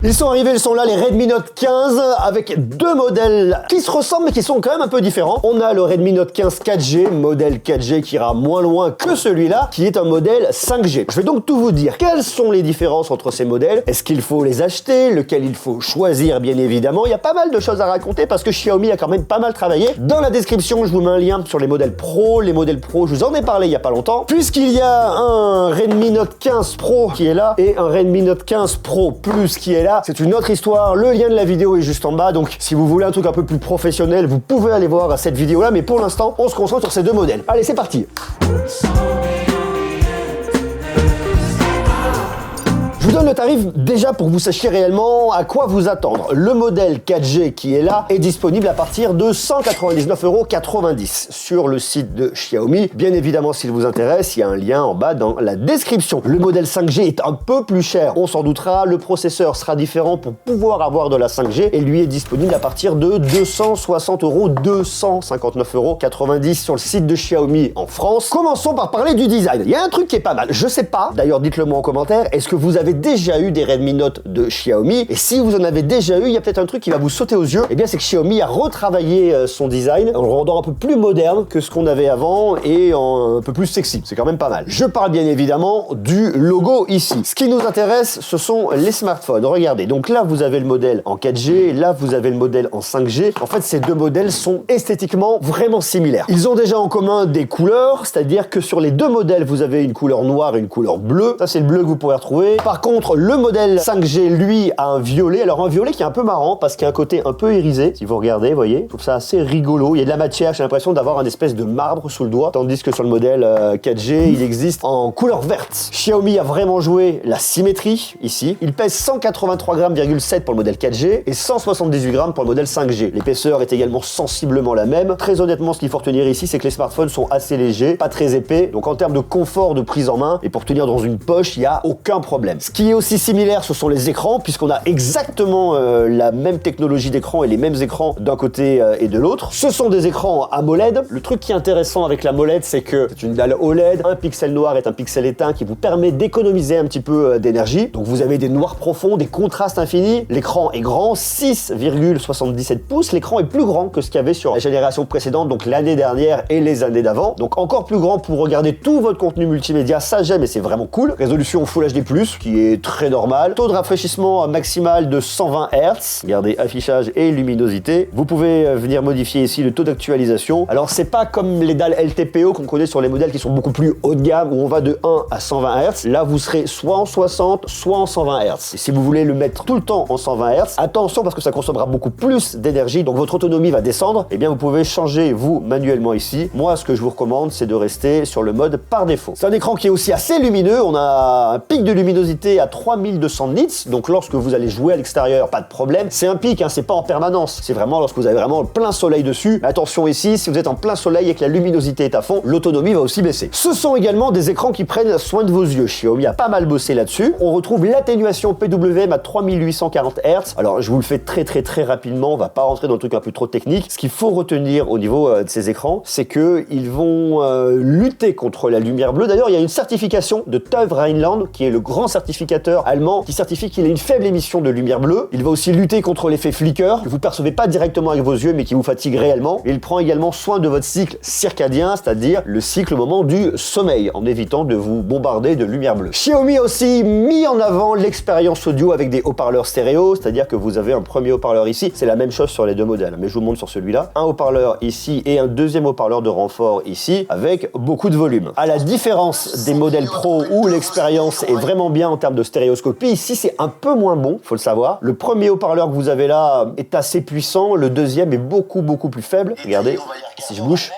Ils sont arrivés, ils sont là, les Redmi Note 15 avec deux modèles qui se ressemblent mais qui sont quand même un peu différents. On a le Redmi Note 15 4G, modèle 4G qui ira moins loin que celui-là, qui est un modèle 5G. Je vais donc tout vous dire. Quelles sont les différences entre ces modèles? Est-ce qu'il faut les acheter? Lequel il faut choisir, bien évidemment? Il y a pas mal de choses à raconter parce que Xiaomi a quand même pas mal travaillé. Dans la description, je vous mets un lien sur les modèles Pro. Les modèles Pro, je vous en ai parlé il y a pas longtemps. Puisqu'il y a un Redmi Note 15 Pro qui est là et un Redmi Note 15 Pro Plus qui est là. C'est une autre histoire, le lien de la vidéo est juste en bas, donc si vous voulez un truc un peu plus professionnel, vous pouvez aller voir cette vidéo là, mais pour l'instant, on se concentre sur ces deux modèles. Allez, c'est parti. Je vous donne le tarif déjà pour que vous sachiez réellement à quoi vous attendre. Le modèle 4G qui est là est disponible à partir de 199,90 € sur le site de Xiaomi. Bien évidemment, s'il vous intéresse, il y a un lien en bas dans la description. Le modèle 5G est un peu plus cher, on s'en doutera. Le processeur sera différent pour pouvoir avoir de la 5G et lui est disponible à partir de 260 €, 259,90 € sur le site de Xiaomi en France. Commençons par parler du design. Il y a un truc qui est pas mal. Je sais pas, d'ailleurs dites-le moi en commentaire, est-ce que vous avez déjà eu des Redmi Note de Xiaomi? Et si vous en avez déjà eu, il y a peut-être un truc qui va vous sauter aux yeux. Et bien c'est que Xiaomi a retravaillé son design en le rendant un peu plus moderne que ce qu'on avait avant et un peu plus sexy. C'est quand même pas mal. Je parle bien évidemment du logo ici. Ce qui nous intéresse, ce sont les smartphones. Regardez, donc là vous avez le modèle en 4G, là vous avez le modèle en 5G. En fait, ces deux modèles sont esthétiquement vraiment similaires. Ils ont déjà en commun des couleurs, c'est-à-dire que sur les deux modèles, vous avez une couleur noire et une couleur bleue. Ça, c'est le bleu que vous pourrez retrouver. Par contre, le modèle 5G, lui, a un violet. Alors, un violet qui est un peu marrant parce qu'il y a un côté un peu irisé. Si vous regardez, vous voyez, je trouve ça assez rigolo. Il y a de la matière, j'ai l'impression d'avoir un espèce de marbre sous le doigt. Tandis que sur le modèle 4G, il existe en couleur verte. Xiaomi a vraiment joué la symétrie ici. Il pèse 183,7 g pour le modèle 4G et 178 g pour le modèle 5G. L'épaisseur est également sensiblement la même. Très honnêtement, ce qu'il faut retenir ici, c'est que les smartphones sont assez légers, pas très épais. Donc, en termes de confort de prise en main et pour tenir dans une poche, il n'y a aucun problème. Ce qui est aussi similaire, ce sont les écrans, puisqu'on a exactement la même technologie d'écran et les mêmes écrans d'un côté et de l'autre. Ce sont des écrans AMOLED. Le truc qui est intéressant avec l'AMOLED, c'est que c'est une dalle OLED. Un pixel noir est un pixel éteint qui vous permet d'économiser un petit peu d'énergie. Donc vous avez des noirs profonds, des contrastes infinis. L'écran est grand, 6,77 pouces. L'écran est plus grand que ce qu'il y avait sur la génération précédente, donc l'année dernière et les années d'avant. Donc encore plus grand pour regarder tout votre contenu multimédia. Ça j'aime et c'est vraiment cool. Résolution Full HD+, qui est très normal. Taux de rafraîchissement maximal de 120 Hz. Regardez, affichage et luminosité. Vous pouvez venir modifier ici le taux d'actualisation. Alors, c'est pas comme les dalles LTPO qu'on connaît sur les modèles qui sont beaucoup plus haut de gamme, où on va de 1 à 120 Hz. Là, vous serez soit en 60, soit en 120 Hz. Et si vous voulez le mettre tout le temps en 120 Hz, attention parce que ça consommera beaucoup plus d'énergie, donc votre autonomie va descendre. Eh bien, vous pouvez changer, vous, manuellement ici. Moi, ce que je vous recommande, c'est de rester sur le mode par défaut. C'est un écran qui est aussi assez lumineux. On a un pic de luminosité à 3200 nits, donc lorsque vous allez jouer à l'extérieur, pas de problème. C'est un pic, hein, c'est pas en permanence. C'est vraiment lorsque vous avez vraiment le plein soleil dessus. Mais attention ici, si vous êtes en plein soleil et que la luminosité est à fond, l'autonomie va aussi baisser. Ce sont également des écrans qui prennent soin de vos yeux. Xiaomi a pas mal bossé là-dessus. On retrouve l'atténuation PWM à 3840 Hz. Alors, je vous le fais très rapidement. On va pas rentrer dans le truc un peu trop technique. Ce qu'il faut retenir au niveau de ces écrans, c'est que ils vont lutter contre la lumière bleue. D'ailleurs, il y a une certification de TÜV Rheinland, qui est le grand certificateur allemand, qui certifie qu'il a une faible émission de lumière bleue. Il va aussi lutter contre l'effet flicker, que vous percevez pas directement avec vos yeux, mais qui vous fatigue réellement. Et il prend également soin de votre cycle circadien, c'est-à-dire le cycle au moment du sommeil, en évitant de vous bombarder de lumière bleue. Xiaomi a aussi mis en avant l'expérience audio avec des haut-parleurs stéréo, c'est-à-dire que vous avez un premier haut-parleur ici. C'est la même chose sur les deux modèles, mais je vous montre sur celui-là. Un haut-parleur ici et un deuxième haut-parleur de renfort ici, avec beaucoup de volume. À la différence des modèles Pro où l'expérience est vraiment bien en termes de stéréoscopie, ici c'est un peu moins bon, faut le savoir. Le premier haut-parleur que vous avez là est assez puissant, le deuxième est beaucoup plus faible. Regardez, si je bouge,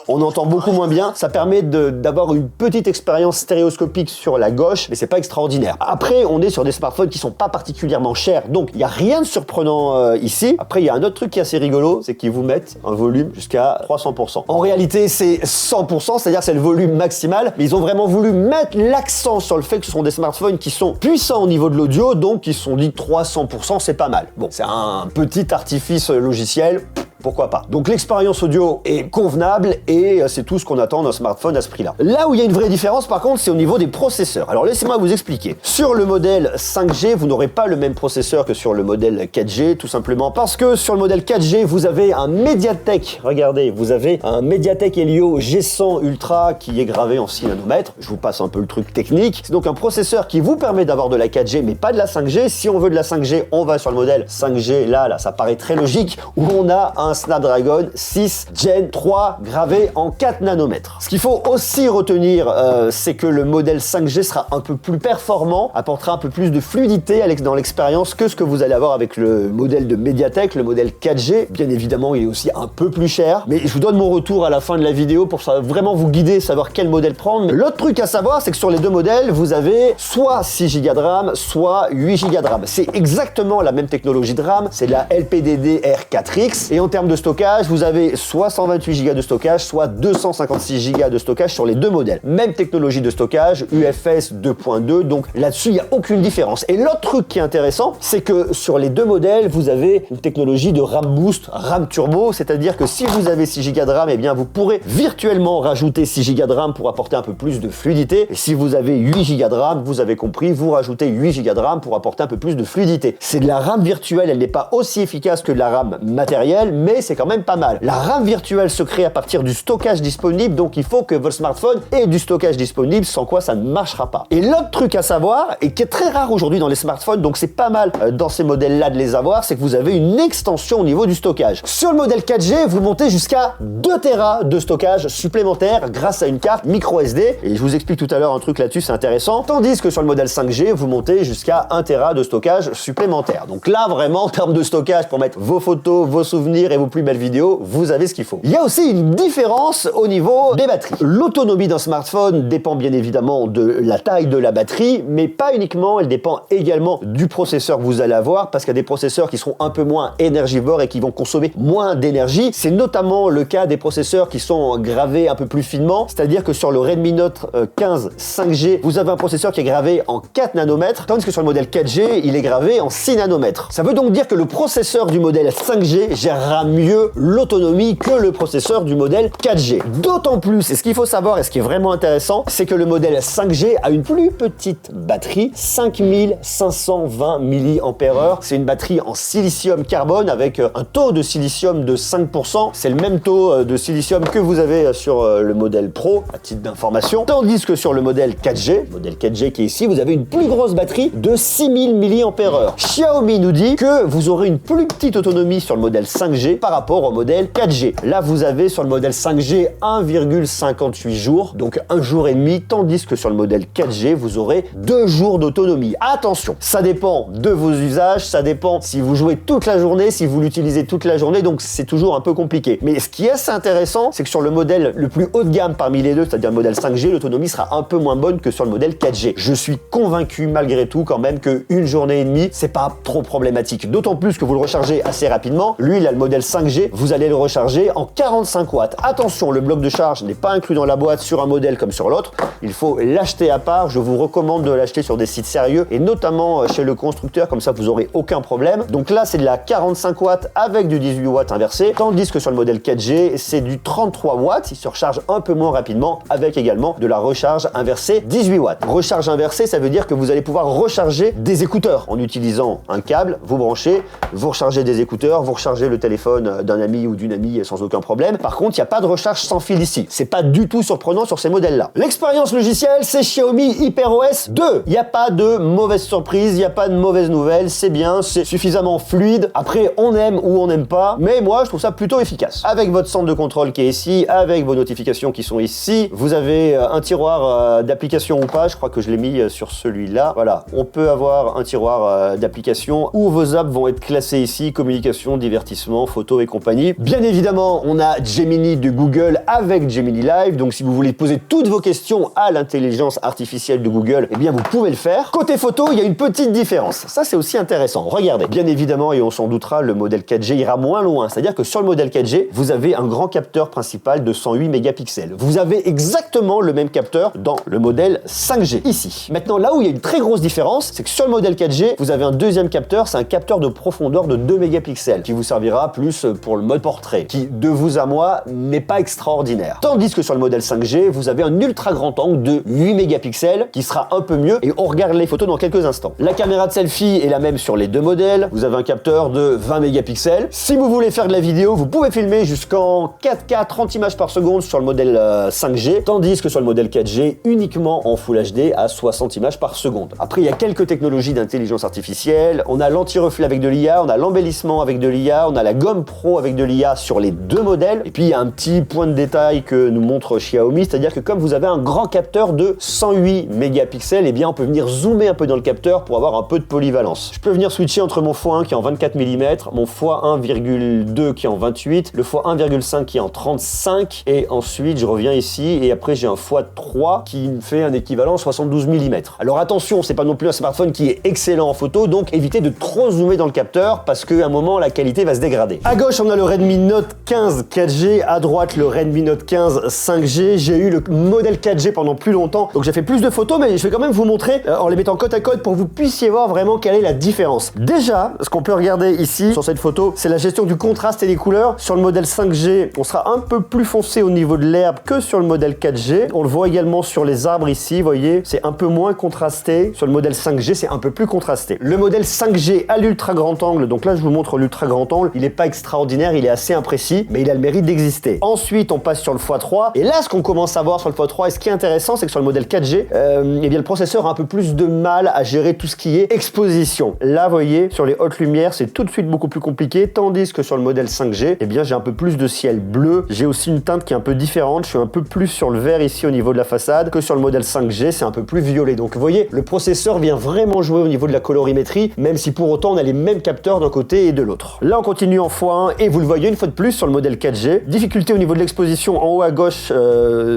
on entend beaucoup moins bien. Ça permet d'avoir une petite expérience stéréoscopique sur la gauche, mais c'est pas extraordinaire. Après, on est sur des smartphones qui sont pas particulièrement chers, donc il y a rien de surprenant ici. Après, il y a un autre truc qui est assez rigolo, c'est qu'ils vous mettent un volume jusqu'à 300%. En réalité, c'est 100%, c'est-à-dire c'est le volume maximal, mais ils ont vraiment voulu mettre l'accent sur le fait que ce sont des smartphones qui sont puissants au niveau de l'audio, donc ils se sont dit 300%, c'est pas mal. Bon, c'est un petit artifice logiciel. pourquoi pas. Donc l'expérience audio est convenable et c'est tout ce qu'on attend d'un smartphone à ce prix-là. Là où il y a une vraie différence par contre, c'est au niveau des processeurs. Alors laissez-moi vous expliquer. Sur le modèle 5G, vous n'aurez pas le même processeur que sur le modèle 4G, tout simplement parce que sur le modèle 4G, vous avez un Mediatek, regardez, vous avez un Mediatek Helio G100 Ultra qui est gravé en 6 nanomètres. Je vous passe un peu le truc technique. C'est donc un processeur qui vous permet d'avoir de la 4G, mais pas de la 5G. Si on veut de la 5G, on va sur le modèle 5G. Là, ça paraît très logique, où on a un Snapdragon 6 Gen 3 gravé en 4 nanomètres. Ce qu'il faut aussi retenir, c'est que le modèle 5G sera un peu plus performant, apportera un peu plus de fluidité dans l'expérience que ce que vous allez avoir avec le modèle de Mediatek, le modèle 4G. Bien évidemment, il est aussi un peu plus cher, mais je vous donne mon retour à la fin de la vidéo pour vraiment vous guider, savoir quel modèle prendre. L'autre truc à savoir, c'est que sur les deux modèles, vous avez soit 6 Go de RAM, soit 8 Go de RAM. C'est exactement la même technologie de RAM, c'est de la LPDDR4X, et en termes de stockage, vous avez soit 128 Go de stockage, soit 256 Go de stockage sur les deux modèles. Même technologie de stockage, UFS 2.2, donc là-dessus, il n'y a aucune différence. Et l'autre truc qui est intéressant, c'est que sur les deux modèles, vous avez une technologie de RAM Boost, RAM Turbo, c'est-à-dire que si vous avez 6 Go de RAM, eh bien vous pourrez virtuellement rajouter 6 Go de RAM pour apporter un peu plus de fluidité. Et si vous avez 8 Go de RAM, vous avez compris, vous rajoutez 8 Go de RAM pour apporter un peu plus de fluidité. C'est de la RAM virtuelle, elle n'est pas aussi efficace que de la RAM matérielle, mais c'est quand même pas mal. La RAM virtuelle se crée à partir du stockage disponible, donc il faut que votre smartphone ait du stockage disponible, sans quoi ça ne marchera pas. Et l'autre truc à savoir, et qui est très rare aujourd'hui dans les smartphones, donc c'est pas mal dans ces modèles-là de les avoir, c'est que vous avez une extension au niveau du stockage. Sur le modèle 4G, vous montez jusqu'à 2 Tera de stockage supplémentaire grâce à une carte micro SD, et je vous explique tout à l'heure un truc là-dessus, c'est intéressant, tandis que sur le modèle 5G, vous montez jusqu'à 1 Tera de stockage supplémentaire. Donc là, vraiment, en termes de stockage, pour mettre vos photos, vos souvenirs et vos plus belles vidéos, vous avez ce qu'il faut. Il y a aussi une différence au niveau des batteries. L'autonomie d'un smartphone dépend bien évidemment de la taille de la batterie, mais pas uniquement, elle dépend également du processeur que vous allez avoir, parce qu'il y a des processeurs qui seront un peu moins énergivores et qui vont consommer moins d'énergie. C'est notamment le cas des processeurs qui sont gravés un peu plus finement, c'est-à-dire que sur le Redmi Note 15 5G, vous avez un processeur qui est gravé en 4 nanomètres, tandis que sur le modèle 4G, il est gravé en 6 nanomètres. Ça veut donc dire que le processeur du modèle 5G gérera mieux l'autonomie que le processeur du modèle 4G. D'autant plus, et ce qu'il faut savoir et ce qui est vraiment intéressant, c'est que le modèle 5G a une plus petite batterie, 5520 mAh. C'est une batterie en silicium carbone avec un taux de silicium de 5%. C'est le même taux de silicium que vous avez sur le modèle Pro, à titre d'information. Tandis que sur le modèle 4G qui est ici, vous avez une plus grosse batterie de 6000 mAh. Xiaomi nous dit que vous aurez une plus petite autonomie sur le modèle 5G par rapport au modèle 4G. Là, vous avez sur le modèle 5G 1,58 jours, donc 1 jour et demi, tandis que sur le modèle 4G, vous aurez 2 jours d'autonomie. Attention, ça dépend de vos usages, ça dépend si vous jouez toute la journée, si vous l'utilisez toute la journée, donc c'est toujours un peu compliqué. Mais ce qui est assez intéressant, c'est que sur le modèle le plus haut de gamme parmi les deux, c'est-à-dire le modèle 5G, l'autonomie sera un peu moins bonne que sur le modèle 4G. Je suis convaincu malgré tout quand même qu'une journée et demie, c'est pas trop problématique. D'autant plus que vous le rechargez assez rapidement. Lui, il a le modèle 5G, vous allez le recharger en 45 watts. Attention, le bloc de charge n'est pas inclus dans la boîte sur un modèle comme sur l'autre. Il faut l'acheter à part. Je vous recommande de l'acheter sur des sites sérieux et notamment chez le constructeur, comme ça vous aurez aucun problème. Donc là, c'est de la 45 watts avec du 18 watts inversé, tandis que sur le modèle 4G, c'est du 33 watts. Il se recharge un peu moins rapidement avec également de la recharge inversée 18 watts. Recharge inversée, ça veut dire que vous allez pouvoir recharger des écouteurs en utilisant un câble, vous branchez, vous rechargez des écouteurs, vous rechargez le téléphone d'un ami ou d'une amie sans aucun problème. Par contre, il n'y a pas de recharge sans fil ici. C'est pas du tout surprenant sur ces modèles-là. L'expérience logicielle, c'est Xiaomi HyperOS 2. Il n'y a pas de mauvaise surprise, il n'y a pas de mauvaise nouvelle, c'est bien, c'est suffisamment fluide. Après, on aime ou on n'aime pas, mais moi, je trouve ça plutôt efficace. Avec votre centre de contrôle qui est ici, avec vos notifications qui sont ici, vous avez un tiroir d'applications ou pas, je crois que je l'ai mis sur celui-là. Voilà, on peut avoir un tiroir d'applications où vos apps vont être classées ici, communication, divertissement, photos et compagnie. Bien évidemment, on a Gemini de Google avec Gemini Live, donc si vous voulez poser toutes vos questions à l'intelligence artificielle de Google, eh bien vous pouvez le faire. Côté photo, il y a une petite différence. Ça, c'est aussi intéressant. Regardez. Bien évidemment, et on s'en doutera, le modèle 4G ira moins loin. C'est-à-dire que sur le modèle 4G, vous avez un grand capteur principal de 108 mégapixels. Vous avez exactement le même capteur dans le modèle 5G, ici. Maintenant, là où il y a une très grosse différence, c'est que sur le modèle 4G, vous avez un deuxième capteur, c'est un capteur de profondeur de 2 mégapixels, qui vous servira plus plus pour le mode portrait, qui, de vous à moi, n'est pas extraordinaire. Tandis que sur le modèle 5G, vous avez un ultra grand angle de 8 mégapixels, qui sera un peu mieux, et on regarde les photos dans quelques instants. La caméra de selfie est la même sur les deux modèles, vous avez un capteur de 20 mégapixels. Si vous voulez faire de la vidéo, vous pouvez filmer jusqu'en 4K 30 images par seconde sur le modèle 5G, tandis que sur le modèle 4G, uniquement en Full HD à 60 images par seconde. Après, il y a quelques technologies d'intelligence artificielle, on a l'anti-reflet avec de l'IA, on a l'embellissement avec de l'IA, on a la gomme pro avec de l'IA sur les deux modèles, et puis il y a un petit point de détail que nous montre Xiaomi, c'est-à-dire que comme vous avez un grand capteur de 108 mégapixels, et bien on peut venir zoomer un peu dans le capteur pour avoir un peu de polyvalence. Je peux venir switcher entre mon x1 qui est en 24 mm, mon x1,2 qui est en 28, le x1,5 qui est en 35, et ensuite je reviens ici, et après j'ai un x3 qui me fait un équivalent 72 mm. Alors attention, c'est pas non plus un smartphone qui est excellent en photo, donc évitez de trop zoomer dans le capteur parce qu'à un moment la qualité va se dégrader. À gauche on a le Redmi Note 15 4G, à droite le Redmi Note 15 5G. J'ai eu le modèle 4G pendant plus longtemps, donc j'ai fait plus de photos, mais je vais quand même vous montrer en les mettant côte à côte pour que vous puissiez voir vraiment quelle est la différence. Déjà, ce qu'on peut regarder ici sur cette photo, c'est la gestion du contraste et des couleurs. Sur le modèle 5G, on sera un peu plus foncé au niveau de l'herbe que sur le modèle 4G. On le voit également sur les arbres ici, vous voyez, c'est un peu moins contrasté. Sur le modèle 5G, c'est un peu plus contrasté. Le modèle 5G à l'ultra grand angle, donc là je vous montre l'ultra grand angle, il n'est pas extraordinaire, il est assez imprécis, mais il a le mérite d'exister. Ensuite, on passe sur le x3, et là ce qu'on commence à voir sur le x3, et ce qui est intéressant, c'est que sur le modèle 4G, eh bien le processeur a un peu plus de mal à gérer tout ce qui est exposition. Là, vous voyez, sur les hautes lumières, c'est tout de suite beaucoup plus compliqué, tandis que sur le modèle 5G, eh bien j'ai un peu plus de ciel bleu, j'ai aussi une teinte qui est un peu différente, je suis un peu plus sur le vert ici au niveau de la façade, que sur le modèle 5G, c'est un peu plus violet. Donc vous voyez, le processeur vient vraiment jouer au niveau de la colorimétrie, même si pour autant on a les mêmes capteurs d'un côté et de l'autre. Là, on continue en x1, et vous le voyez une fois de plus sur le modèle 4G. Difficulté au niveau de l'exposition en haut à gauche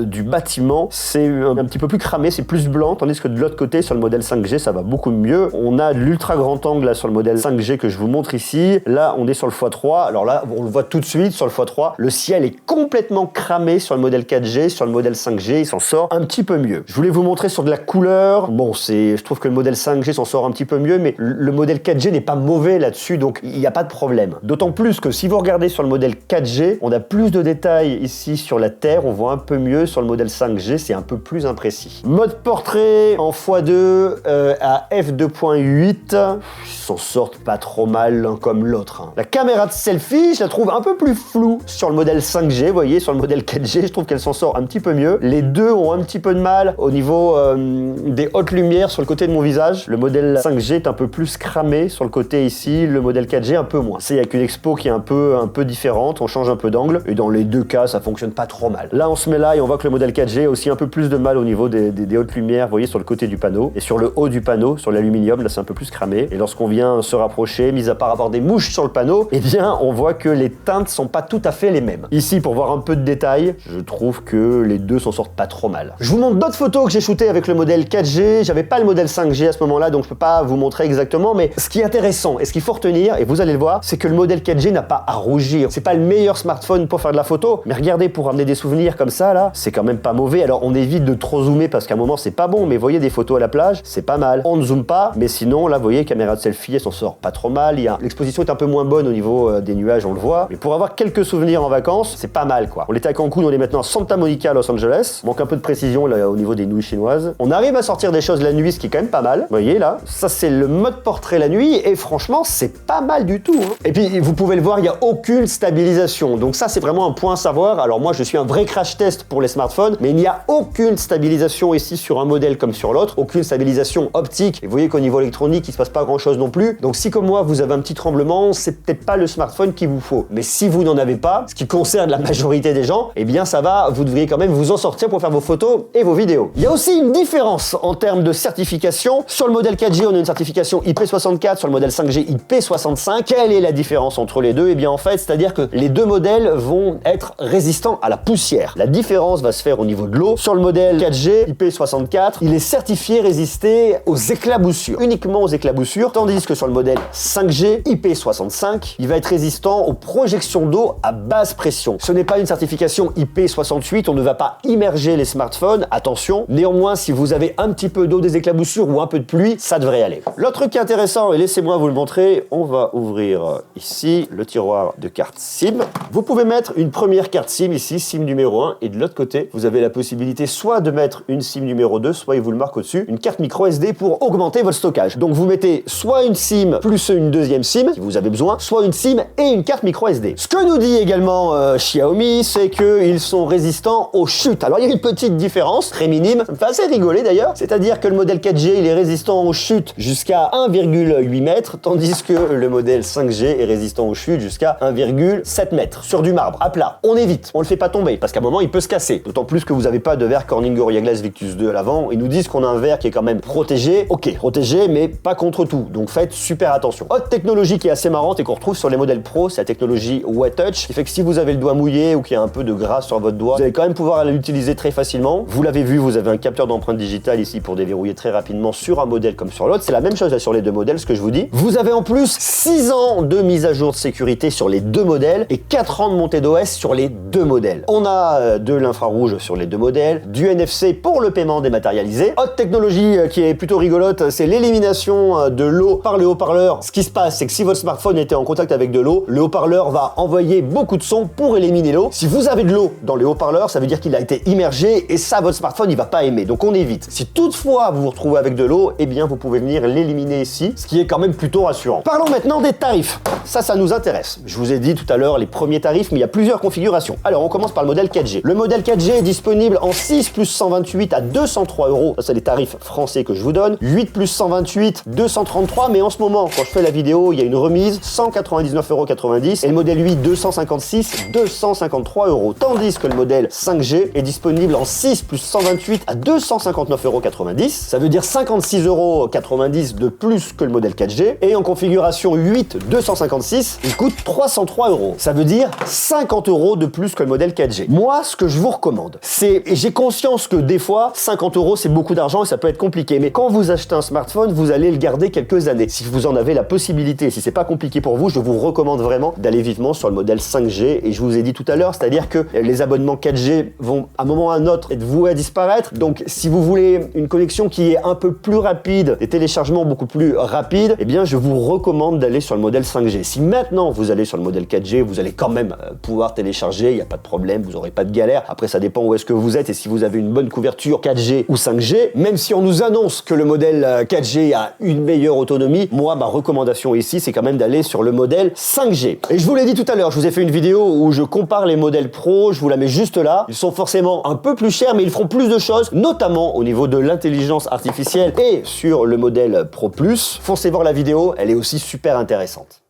du bâtiment, c'est un petit peu plus cramé, c'est plus blanc, tandis que de l'autre côté, sur le modèle 5G, ça va beaucoup mieux. On a l'ultra grand angle là sur le modèle 5G que je vous montre ici. Là, on est sur le x3. Alors là, on le voit tout de suite sur le x3. Le ciel est complètement cramé sur le modèle 4G. Sur le modèle 5G, il s'en sort un petit peu mieux. Je voulais vous montrer sur de la couleur. Bon, je trouve que le modèle 5G s'en sort un petit peu mieux, mais le modèle 4G n'est pas mauvais là-dessus, donc il n'y a pas de problème. D'autant plus que si vous regardez sur le modèle 4G, on a plus de détails ici sur la terre, on voit un peu mieux. Sur le modèle 5G, c'est un peu plus imprécis. Mode portrait en x2 à f2.8, ils s'en sortent pas trop mal l'un comme l'autre. La caméra de selfie, je la trouve un peu plus floue sur le modèle 5G, vous voyez, sur le modèle 4G, je trouve qu'elle s'en sort un petit peu mieux. Les deux ont un petit peu de mal au niveau des hautes lumières sur le côté de mon visage. Le modèle 5G est un peu plus cramé sur le côté ici, le modèle 4G un peu moins. C'est avec une expo qui est un peu différente, on change un peu d'angle, et dans les deux cas, ça fonctionne pas trop mal. Là, on se met là et on voit que le modèle 4G a aussi un peu plus de mal au niveau des hautes lumières, vous voyez, sur le côté du panneau, et sur le haut du panneau, sur l'aluminium, là c'est un peu plus cramé, et lorsqu'on vient se rapprocher, mis à part avoir des mouches sur le panneau, eh bien on voit que les teintes sont pas tout à fait les mêmes. Ici, pour voir un peu de détails, je trouve que les deux s'en sortent pas trop mal. Je vous montre d'autres photos que j'ai shootées avec le modèle 4G, j'avais pas le modèle 5G à ce moment-là, donc je peux pas vous montrer exactement, mais ce qui est intéressant, et ce qu'il faut retenir, et vous allez le voir, c'est que le modèle 4G n'a pas à rougir. C'est pas le meilleur smartphone pour faire de la photo, mais regardez, pour ramener des souvenirs comme ça, là, c'est quand même pas mauvais. Alors on évite de trop zoomer parce qu'à un moment c'est pas bon, mais vous voyez des photos à la plage, c'est pas mal. On ne zoome pas, mais sinon là vous voyez, caméra de selfie, elle s'en sort pas trop mal. L'exposition est un peu moins bonne au niveau des nuages, on le voit, mais pour avoir quelques souvenirs en vacances, c'est pas mal quoi. On était à Cancun, on est maintenant à Santa Monica, Los Angeles. Manque un peu de précision là au niveau des nouilles chinoises. On arrive à sortir des choses la nuit, ce qui est quand même pas mal. Vous voyez là, ça c'est le mode portrait la nuit, et franchement c'est pas mal du tout. Et puis vous pouvez le voir, il n'y a aucune stabilisation, donc ça c'est vraiment un point à savoir. Alors moi je suis un vrai crash test pour les smartphones, mais il n'y a aucune stabilisation ici sur un modèle comme sur l'autre, aucune stabilisation optique. Et vous voyez qu'au niveau électronique, il se passe pas grand chose non plus. Donc si comme moi, vous avez un petit tremblement, c'est peut-être pas le smartphone qu'il vous faut. Mais si vous n'en avez pas, ce qui concerne la majorité des gens, eh bien ça va, vous devriez quand même vous en sortir pour faire vos photos et vos vidéos. Il y a aussi une différence en termes de certification. Sur le modèle 4G, on a une certification IP64, sur le modèle 5G IP65. Quelle est la différence entre les deux? Eh bien en fait, c'est-à-dire que les deux modèles vont être résistants à la poussière. La différence va se faire au niveau de l'eau. Sur le modèle 4G IP64, il est certifié résister aux éclaboussures, uniquement aux éclaboussures, tandis que sur le modèle 5G IP65, il va être résistant aux projections d'eau à basse pression. Ce n'est pas une certification IP68, on ne va pas immerger les smartphones, attention. Néanmoins, si vous avez un petit peu d'eau, des éclaboussures ou un peu de pluie, ça devrait aller. L'autre truc qui est intéressant, et laissez-moi vous le montrer, on va ouvrir ici le tiroir de cartes SIM. Vous pouvez mettre une première carte SIM ici, SIM numéro 1, et de l'autre côté, vous avez la possibilité soit de mettre une SIM numéro 2, soit il vous le marque au-dessus, une carte micro SD pour augmenter votre stockage. Donc vous mettez soit une SIM plus une deuxième SIM, si vous avez besoin, soit une SIM et une carte micro SD. Ce que nous dit également Xiaomi, c'est qu'ils sont résistants aux chutes. Alors il y a une petite différence, très minime, ça me fait assez rigoler d'ailleurs, c'est-à-dire que le modèle 4G, il est résistant aux chutes jusqu'à 1,8 mètres, tandis que le modèle 5G est résistant aux chutes jusqu'à 1,7 mètres sur du marbre, à plat. On évite, on le fait pas tomber, parce qu'à un moment, il peut se casser. D'autant plus que vous n'avez pas de verre Corning Gorilla Glass Victus 2 à l'avant. Ils nous disent qu'on a un verre qui est quand même protégé. Ok, protégé, mais pas contre tout. Donc faites super attention. Autre technologie qui est assez marrante et qu'on retrouve sur les modèles Pro, c'est la technologie Wet Touch, qui fait que si vous avez le doigt mouillé ou qu'il y a un peu de gras sur votre doigt, vous allez quand même pouvoir l'utiliser très facilement. Vous l'avez vu, vous avez un capteur d'empreinte digitale ici pour déverrouiller très rapidement sur un modèle comme sur l'autre. C'est la même chose là sur les deux modèles, ce que je vous dis. Vous avez en plus 6 ans de mise à jour de sécurité sur les deux modèles et 4 ans de montée d'OS sur les deux modèles. On a de l'infrarouge sur les deux modèles, du NFC pour le paiement dématérialisé. Autre technologie qui est plutôt rigolote, c'est l'élimination de l'eau par le haut-parleur. Ce qui se passe, c'est que si votre smartphone était en contact avec de l'eau, le haut-parleur va envoyer beaucoup de son pour éliminer l'eau. Si vous avez de l'eau dans le haut-parleur, ça veut dire qu'il a été immergé et ça, votre smartphone, il va pas aimer. Donc on évite. Si toutefois vous vous retrouvez avec de l'eau, eh bien vous pouvez venir l'éliminer ici, ce qui est quand même plutôt rassurant. Parlons maintenant des tarifs. Ça nous intéresse. Je vous ai dit tout à l'heure les premiers tarifs, mais il y a plusieurs configurations. Alors on commence par le modèle 4G. Le modèle 4G est disponible en 6 plus 128 à 203 €. Ça, c'est les tarifs français que je vous donne. 8 plus 128, 233, mais en ce moment, quand je fais la vidéo, il y a une remise, 199,90 € et le modèle 8, 256, 253 €. Tandis que le modèle 5G est disponible en 6 plus 128 à 259,90 €. Ça veut dire 56,90 € de plus que le modèle 4G. Et en configuration 8, 256, il coûte 303 €. Ça veut dire 50 € de plus que le modèle 4G. Moi, ce que je vous recommande, c'est, et j'ai conscience que des fois, 50 € c'est beaucoup d'argent et ça peut être compliqué, mais quand vous achetez un smartphone, vous allez le garder quelques années. Si vous en avez la possibilité, si c'est pas compliqué pour vous, je vous recommande vraiment d'aller vivement sur le modèle 5G. Et je vous ai dit tout à l'heure, c'est-à-dire que les abonnements 4G vont à un moment ou à un autre être voués à disparaître. Donc, si vous voulez une connexion qui est un peu plus rapide, des téléchargements beaucoup plus rapides, eh bien, je vous recommande d'aller sur le modèle 5G. Si maintenant vous allez sur le modèle 4G, vous allez quand même pouvoir télécharger, il n'y a pas de problème, vous n'aurez pas de galère. Après, ça dépend où est-ce que vous êtes et si vous avez une bonne couverture 4G ou 5G. Même si on nous annonce que le modèle 4G a une meilleure autonomie, moi, ma recommandation ici, c'est quand même d'aller sur le modèle 5G. Et je vous l'ai dit tout à l'heure, je vous ai fait une vidéo où je compare les modèles Pro, je vous la mets juste là. Ils sont forcément un peu plus chers, mais ils feront plus de choses, notamment au niveau de l'intelligence artificielle et sur le modèle Pro Plus. Foncez voir la vidéo, elle est aussi super intéressante.